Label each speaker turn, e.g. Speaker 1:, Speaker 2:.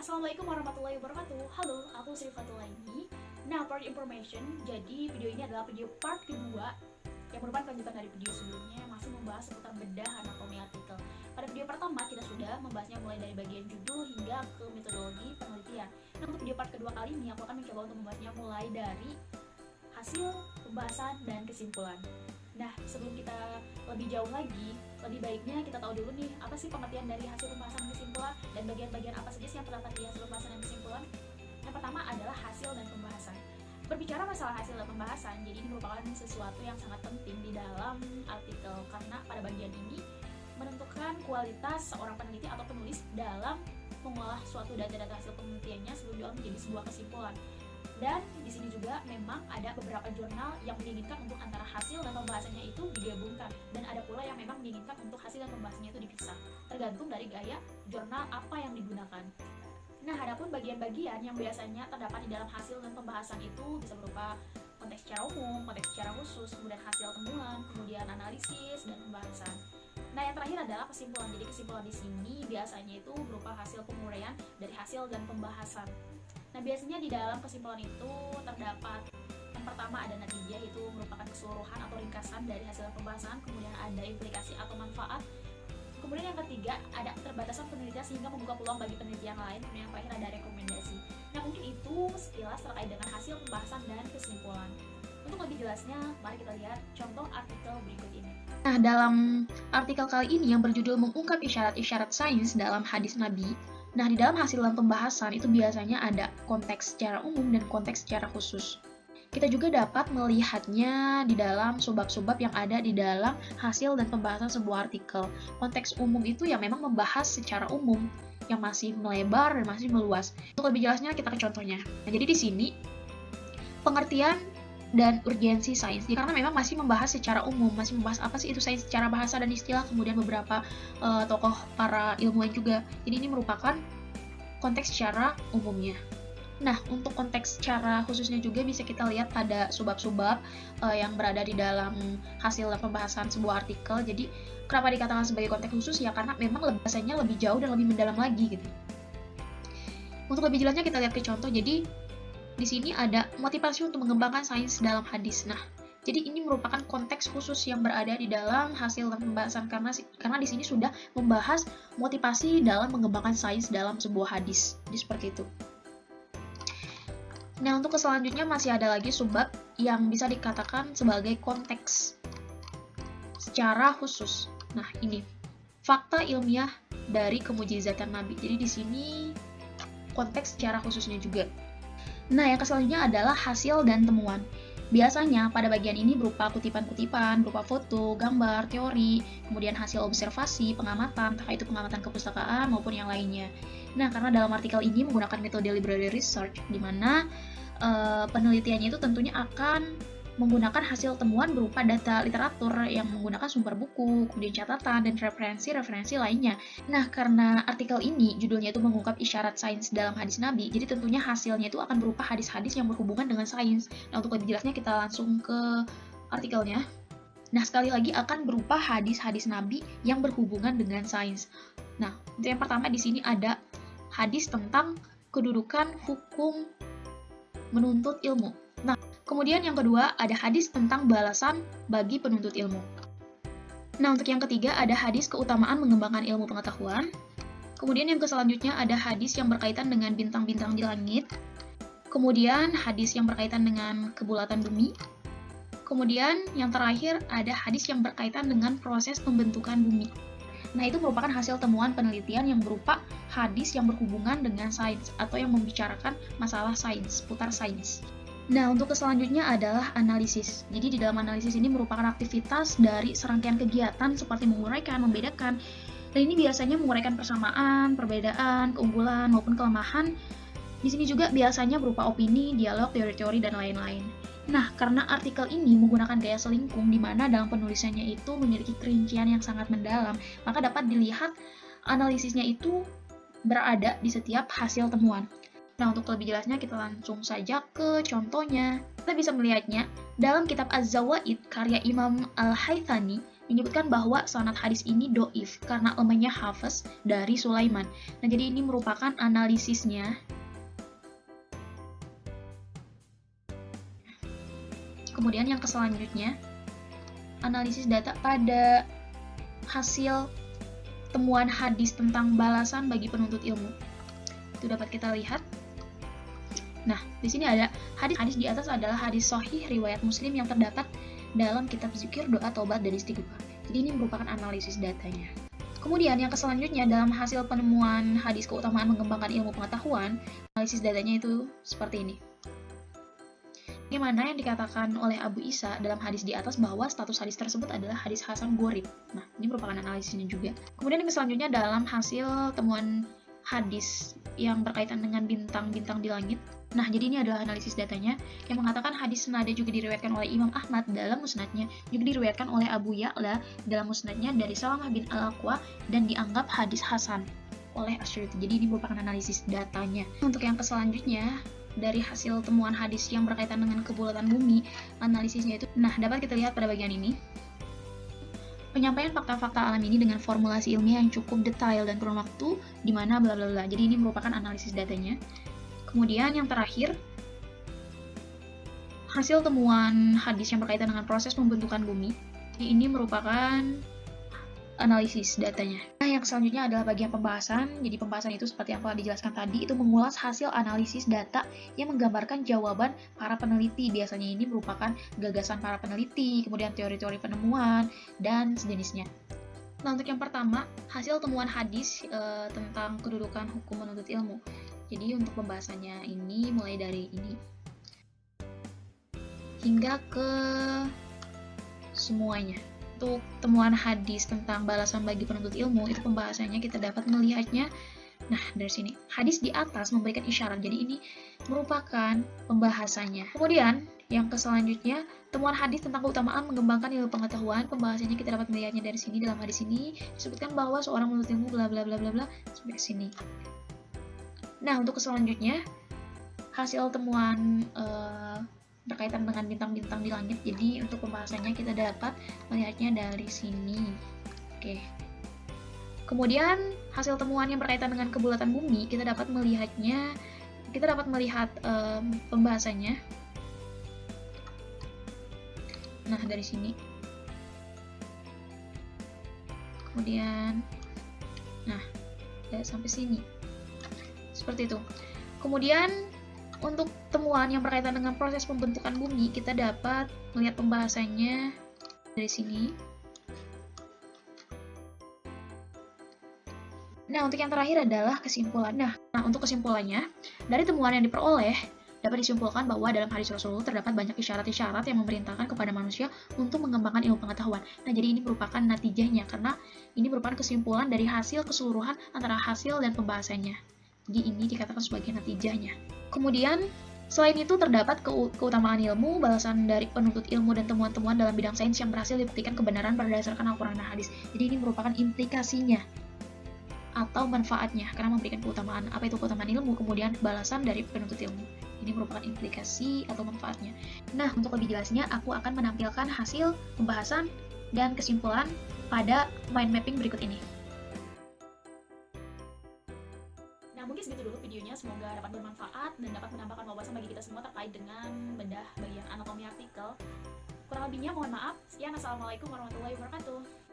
Speaker 1: Assalamualaikum warahmatullahi wabarakatuh. Halo, aku Sri Fatulaini. Nah, for information, jadi video ini adalah video part kedua yang merupakan kelanjutan dari video sebelumnya yang masih membahas seputar bedah anatomi artikel. Pada video pertama kita sudah membahasnya mulai dari bagian judul hingga ke metodologi penelitian. Nah, untuk video part kedua kali ini aku akan mencoba untuk membahasnya mulai dari hasil pembahasan dan kesimpulan. Nah, sebelum kita lebih jauh lagi, lebih baiknya kita tahu dulu nih, apa sih pengertian dari hasil pembahasan dan kesimpulan, dan bagian-bagian apa saja sih yang terdapat di hasil pembahasan dan kesimpulan. Yang pertama adalah hasil dan pembahasan. Berbicara masalah hasil dan pembahasan, jadi ini merupakan sesuatu yang sangat penting di dalam artikel, karena pada bagian ini menentukan kualitas seorang peneliti atau penulis dalam mengolah suatu data-data hasil penelitiannya sebelum diolah menjadi sebuah kesimpulan. Dan di sini juga memang ada beberapa jurnal yang menginginkan untuk antara hasil dan pembahasannya itu digabungkan, dan ada pula yang memang menginginkan untuk hasil dan pembahasannya itu dipisah, tergantung dari gaya jurnal apa yang digunakan. Nah, adapun bagian-bagian yang biasanya terdapat di dalam hasil dan pembahasan itu bisa berupa konteks secara umum, konteks secara khusus, kemudian hasil temuan, kemudian analisis dan pembahasan. Nah, yang terakhir adalah kesimpulan. Jadi kesimpulan di sini biasanya itu berupa hasil penguraian dari hasil dan pembahasan. Nah, biasanya di dalam kesimpulan itu terdapat yang pertama ada natijah, yaitu merupakan keseluruhan atau ringkasan dari hasil pembahasan, kemudian ada implikasi atau manfaat, kemudian yang ketiga ada keterbatasan penelitian sehingga membuka peluang bagi penelitian lain, kemudian yang terakhir ada rekomendasi. Nah, mungkin itu sekilas terkait dengan hasil pembahasan dan kesimpulan. Untuk lebih jelasnya, mari kita lihat contoh artikel berikut ini.
Speaker 2: Nah, dalam artikel kali ini yang berjudul mengungkap isyarat-isyarat sains dalam hadis Nabi. Nah, di dalam hasil dan pembahasan itu biasanya ada konteks secara umum dan konteks secara khusus. Kita juga dapat melihatnya di dalam subbab-subbab yang ada di dalam hasil dan pembahasan sebuah artikel. Konteks umum itu yang memang membahas secara umum, yang masih melebar dan masih meluas. Untuk lebih jelasnya kita ke contohnya. Nah, jadi di sini pengertian dan urgensi sains, karena memang masih membahas secara umum, masih membahas apa sih itu sains secara bahasa dan istilah, kemudian beberapa tokoh para ilmuwan juga. Jadi ini merupakan konteks secara umumnya. Nah, untuk konteks secara khususnya juga bisa kita lihat pada subbab-subbab yang berada di dalam hasil pembahasan sebuah artikel. Jadi kenapa dikatakan sebagai konteks khusus ya, karena memang bahasanya lebih jauh dan lebih mendalam lagi gitu. Untuk lebih jelasnya kita lihat ke contoh. Jadi di sini ada motivasi untuk mengembangkan sains dalam hadis. Nah, jadi ini merupakan konteks khusus yang berada di dalam hasil dan pembahasan, karena di sini sudah membahas motivasi dalam mengembangkan sains dalam sebuah hadis. Jadi seperti itu. Nah, untuk selanjutnya masih ada lagi subbab yang bisa dikatakan sebagai konteks secara khusus. Nah, ini fakta ilmiah dari kemujizatan Nabi. Jadi di sini konteks secara khususnya juga. Nah, yang selanjutnya adalah hasil dan temuan. Biasanya pada bagian ini berupa kutipan-kutipan, berupa foto, gambar, teori, kemudian hasil observasi, pengamatan, entah itu pengamatan kepustakaan maupun yang lainnya. Nah, karena dalam artikel ini menggunakan metode library research, di mana penelitiannya itu tentunya akan menggunakan hasil temuan berupa data literatur yang menggunakan sumber buku, kemudian catatan, dan referensi-referensi lainnya. Nah, karena artikel ini judulnya itu mengungkap isyarat sains dalam hadis Nabi, jadi tentunya hasilnya itu akan berupa hadis-hadis yang berhubungan dengan sains. Nah, untuk lebih jelasnya kita langsung ke artikelnya. Nah, sekali lagi akan berupa hadis-hadis Nabi yang berhubungan dengan sains. Nah, untuk yang pertama di sini ada hadis tentang kedudukan hukum menuntut ilmu. Nah, kemudian yang kedua ada hadis tentang balasan bagi penuntut ilmu. Nah, untuk yang ketiga ada hadis keutamaan mengembangkan ilmu pengetahuan. Kemudian yang selanjutnya ada hadis yang berkaitan dengan bintang-bintang di langit. Kemudian hadis yang berkaitan dengan kebulatan bumi. Kemudian yang terakhir ada hadis yang berkaitan dengan proses pembentukan bumi. Nah, itu merupakan hasil temuan penelitian yang berupa hadis yang berhubungan dengan sains atau yang membicarakan masalah sains, seputar sains. Nah, untuk selanjutnya adalah analisis. Jadi di dalam analisis ini merupakan aktivitas dari serangkaian kegiatan seperti menguraikan, membedakan. Dan ini biasanya menguraikan persamaan, perbedaan, keunggulan maupun kelemahan. Di sini juga biasanya berupa opini, dialog, teori-teori, dan lain-lain. Nah, karena artikel ini menggunakan gaya selingkung di mana dalam penulisannya itu memiliki kerincian yang sangat mendalam, maka dapat dilihat analisisnya itu berada di setiap hasil temuan. Nah, untuk lebih jelasnya kita langsung saja ke contohnya. Kita bisa melihatnya dalam kitab Az-Zawaid karya Imam Al-Haythami. menyebutkan bahwa sanad hadis ini doif karena lemahnya Hafiz dari Sulaiman. Nah, jadi ini merupakan analisisnya. Kemudian yang selanjutnya, analisis data pada hasil temuan hadis tentang balasan bagi penuntut ilmu. Itu dapat kita lihat. Nah, di sini ada hadis di atas adalah hadis sahih riwayat Muslim yang terdapat dalam kitab zikir, doa, taubat, dan istighfar. Jadi ini merupakan analisis datanya. Kemudian yang selanjutnya dalam hasil penemuan hadis keutamaan mengembangkan ilmu pengetahuan, analisis datanya itu seperti ini. Bagaimana yang dikatakan oleh Abu Isa dalam hadis di atas bahwa status hadis tersebut adalah hadis hasan gharib. Nah, ini merupakan analisisnya juga. Kemudian yang selanjutnya dalam hasil temuan hadis yang berkaitan dengan bintang-bintang di langit. Nah, jadi ini adalah analisis datanya yang mengatakan hadis senada juga diriwayatkan oleh Imam Ahmad dalam musnadnya, juga diriwayatkan oleh Abu Ya'la dalam musnadnya dari Salamah bin Al-Aqwa dan dianggap hadis hasan oleh Asy'ari. Jadi ini merupakan analisis datanya. Untuk yang selanjutnya dari hasil temuan hadis yang berkaitan dengan kebulatan bumi, analisisnya itu, nah dapat kita lihat pada bagian ini. Penyampaian fakta-fakta alam ini dengan formulasi ilmiah yang cukup detail dan kurun waktu di mana bla bla bla. Jadi ini merupakan analisis datanya. Kemudian yang terakhir, hasil temuan hadis yang berkaitan dengan proses pembentukan bumi. Ini merupakan analisis datanya. Nah, yang selanjutnya adalah bagian pembahasan. Jadi pembahasan itu seperti yang telah dijelaskan tadi, itu mengulas hasil analisis data yang menggambarkan jawaban para peneliti. Biasanya ini merupakan gagasan para peneliti, kemudian teori-teori penemuan, dan sejenisnya. Nah, untuk yang pertama, hasil temuan hadis tentang kedudukan hukum menuntut ilmu. Jadi untuk pembahasannya ini mulai dari ini hingga ke semuanya. Untuk temuan hadis tentang balasan bagi penuntut ilmu, itu pembahasannya kita dapat melihatnya. Nah, dari sini, hadis di atas memberikan isyarat, jadi ini merupakan pembahasannya. Kemudian, yang selanjutnya, temuan hadis tentang keutamaan mengembangkan ilmu pengetahuan, pembahasannya kita dapat melihatnya dari sini. Dalam hadis ini disebutkan bahwa seorang menuntut ilmu bla bla bla bla bla sampai sini. Nah, untuk selanjutnya, hasil temuan berkaitan dengan bintang-bintang di langit. Jadi untuk pembahasannya kita dapat melihatnya dari sini. Oke. Kemudian hasil temuan yang berkaitan dengan kebulatan bumi kita dapat melihatnya. Kita dapat melihat pembahasannya. Nah, dari sini. Kemudian, nah, sampai sini. Seperti itu. Kemudian untuk temuan yang berkaitan dengan proses pembentukan bumi, kita dapat melihat pembahasannya dari sini. Nah, untuk yang terakhir adalah kesimpulan. Nah, untuk kesimpulannya, dari temuan yang diperoleh, dapat disimpulkan bahwa dalam hadis Rasulullah terdapat banyak isyarat-isyarat yang memerintahkan kepada manusia untuk mengembangkan ilmu pengetahuan. Nah, jadi ini merupakan natijahnya, karena ini merupakan kesimpulan dari hasil keseluruhan antara hasil dan pembahasannya. Jadi ini dikatakan sebagai natijahnya. Kemudian, selain itu terdapat keutamaan ilmu, balasan dari penuntut ilmu, dan temuan-temuan dalam bidang sains yang berhasil dibuktikan kebenaran berdasarkan Al-Quran dan hadis. Jadi ini merupakan implikasinya atau manfaatnya, karena memberikan keutamaan. Apa itu keutamaan ilmu? Kemudian balasan dari penuntut ilmu. Ini merupakan implikasi atau manfaatnya. Nah, untuk lebih jelasnya, aku akan menampilkan hasil pembahasan dan kesimpulan pada mind mapping berikut ini.
Speaker 1: Nah, mungkin segitu dulu videonya. Semoga dapat bermanfaat dan dapat menambahkan wawasan bagi kita semua terkait dengan bedah bagian anatomi artikel. Kurang lebihnya mohon maaf. Sekian, assalamualaikum warahmatullahi wabarakatuh.